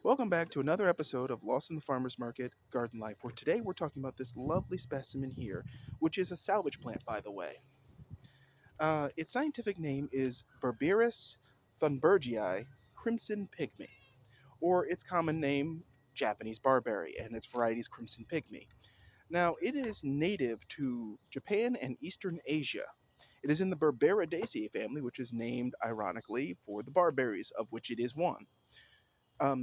Welcome back to another episode of Lost in the Farmer's Market Garden Life, where today we're talking about this lovely specimen here, which is a salvage plant, by the way. Its scientific name is Berberis thunbergii Crimson Pygmy, or its common name, Japanese Barberry, and its variety is Crimson Pygmy. Now, it is native to Japan and Eastern Asia. It is in the Berberidaceae family, which is named, ironically, for the barberries, of which it is one.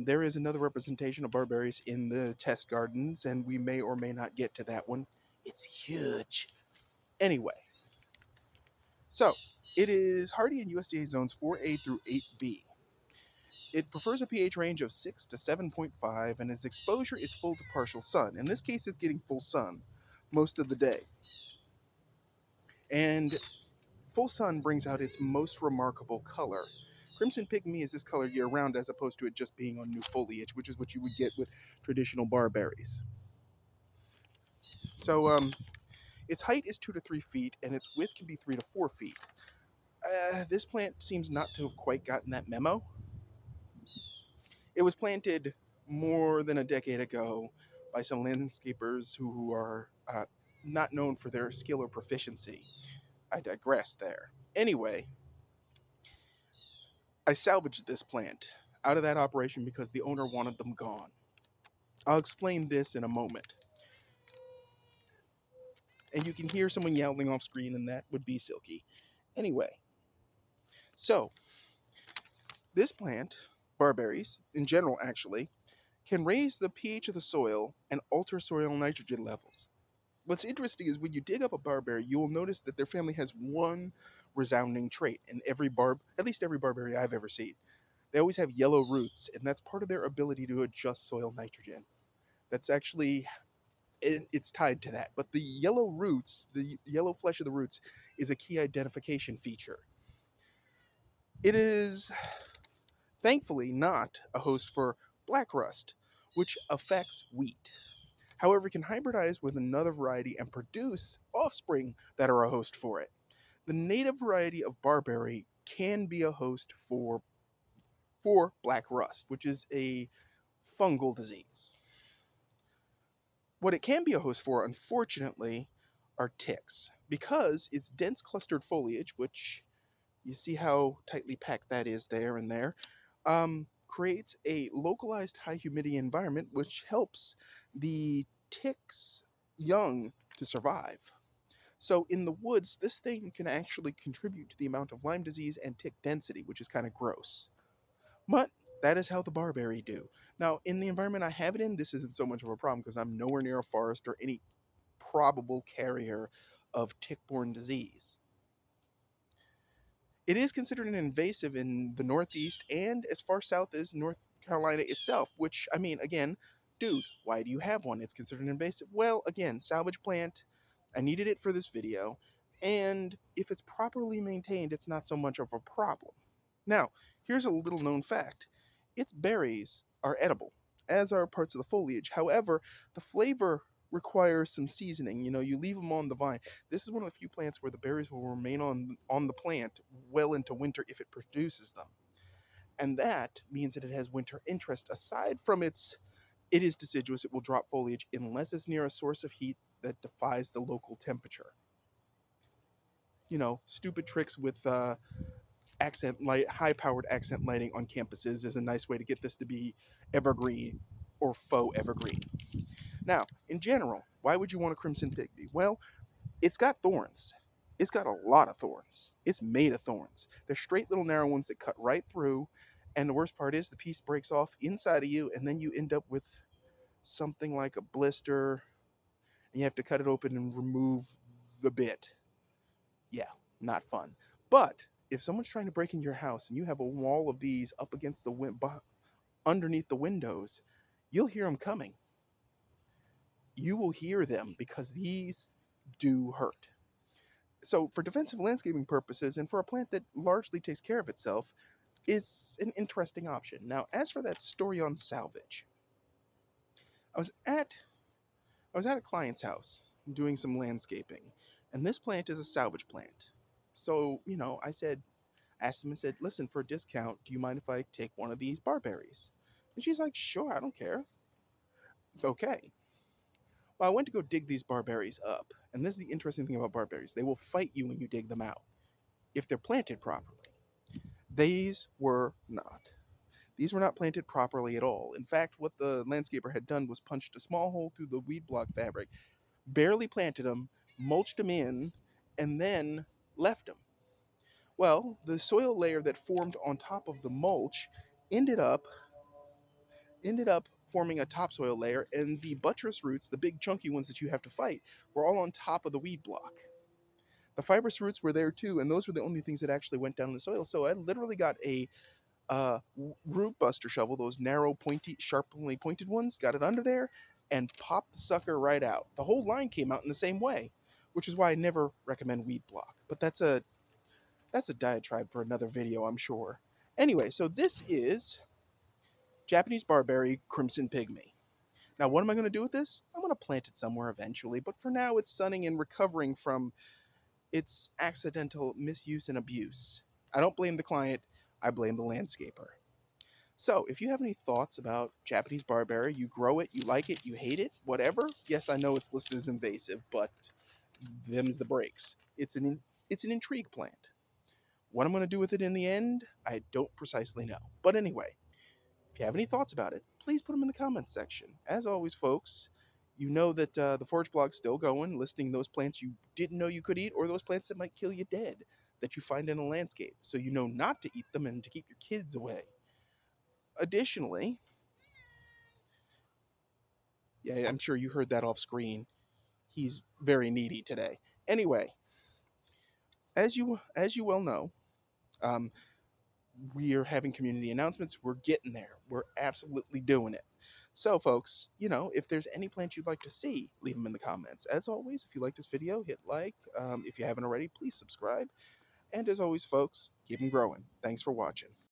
There is another representation of barberries in the test gardens, and we may or may not get to that one. It's huge. Anyway, so it is hardy in USDA zones 4A through 8B. It prefers a pH range of 6 to 7.5, and its exposure is full to partial sun. In this case, it's getting full sun most of the day. And full sun brings out its most remarkable color. Crimson Pygmy is this color year-round as opposed to it just being on new foliage, which is what you would get with traditional barberries. So, its height is 2 to 3 feet, and its width can be 3 to 4 feet. This plant seems not to have quite gotten that memo. It was planted more than a decade ago by some landscapers who are not known for their skill or proficiency. I digress there. Anyway, I salvaged this plant out of that operation because the owner wanted them gone. I'll explain this in a moment. And you can hear someone yowling off screen, and that would be Silky. Anyway, so this plant, barberries, in general actually, can raise the pH of the soil and alter soil nitrogen levels. What's interesting is when you dig up a barberry, you will notice that their family has one resounding trait in at least every barberry I've ever seen. They always have yellow roots, and that's part of their ability to adjust soil nitrogen. That's actually, it's tied to that. But the yellow roots, the yellow flesh of the roots, is a key identification feature. It is thankfully not a host for black rust, which affects wheat. However, it can hybridize with another variety and produce offspring that are a host for it. The native variety of barberry can be a host for black rust, which is a fungal disease. What it can be a host for, unfortunately, are ticks, because its dense clustered foliage, which you see how tightly packed that is there and there, creates a localized high humidity environment, which helps the ticks' young to survive. So in the woods, this thing can actually contribute to the amount of Lyme disease and tick density, which is kind of gross. But that is how the barberry do. Now, in the environment I have it in, this isn't so much of a problem because I'm nowhere near a forest or any probable carrier of tick-borne disease. It is considered an invasive in the Northeast and as far south as North Carolina itself, which, I mean, again, dude, why do you have one? It's considered invasive. Well, again, salvage plant. I needed it for this video. And if it's properly maintained, it's not so much of a problem. Now, here's a little known fact. Its berries are edible, as are parts of the foliage. However, the flavor requires some seasoning. You leave them on the vine. This is one of the few plants where the berries will remain on the plant well into winter if it produces them. And that means that it has winter interest. Aside from it is deciduous, it will drop foliage unless it's near a source of heat that defies the local temperature. Stupid tricks with high-powered accent lighting on campuses is a nice way to get this to be evergreen or faux evergreen. Now, in general, why would you want a Crimson Pygmy? Well, it's got thorns. It's got a lot of thorns. It's made of thorns. They're straight little narrow ones that cut right through, and the worst part is the piece breaks off inside of you, and then you end up with something like a blister, and you have to cut it open and remove the bit. Yeah, not fun. But if someone's trying to break into your house and you have a wall of these up against underneath the windows, you'll hear them coming. You will hear them because these do hurt. So for defensive landscaping purposes and for a plant that largely takes care of itself, it's an interesting option. Now, as for that story on salvage, I was at a client's house doing some landscaping, and this plant is a salvage plant. So, asked him and said, listen, for a discount, do you mind if I take one of these barberries? And she's like, sure, I don't care. Okay. Well, I went to go dig these barberries up. And this is the interesting thing about barberries. They will fight you when you dig them out, if they're planted properly. These were not. These were not planted properly at all. In fact, what the landscaper had done was punched a small hole through the weed block fabric, barely planted them, mulched them in, and then left them. Well, the soil layer that formed on top of the mulch ended up forming a topsoil layer, and the buttress roots, the big chunky ones that you have to fight, were all on top of the weed block. The fibrous roots were there too, and those were the only things that actually went down in the soil. So I literally got a root buster shovel, those narrow, pointy, sharply pointed ones, got it under there, and popped the sucker right out. The whole line came out in the same way, which is why I never recommend weed block. But that's a diatribe for another video, I'm sure. Anyway, so this is Japanese Barberry Crimson Pygmy. Now, what am I going to do with this? I'm going to plant it somewhere eventually, but for now it's sunning and recovering from its accidental misuse and abuse. I don't blame the client, I blame the landscaper. So, if you have any thoughts about Japanese Barberry, you grow it, you like it, you hate it, whatever. Yes, I know it's listed as invasive, but them's the breaks. It's an intrigue plant. What I'm going to do with it in the end, I don't precisely know. But anyway, if you have any thoughts about it, please put them in the comments section. As always, folks, you know that the Forage blog's still going, listing those plants you didn't know you could eat or those plants that might kill you dead that you find in a landscape, so you know not to eat them and to keep your kids away. Additionally, yeah, I'm sure you heard that off screen. He's very needy today. Anyway, as you well know, um, we are having community announcements. We're getting there. We're absolutely doing it. So, folks, if there's any plants you'd like to see, leave them in the comments. As always, if you like this video, hit like. If you haven't already, please subscribe. And as always, folks, keep them growing. Thanks for watching.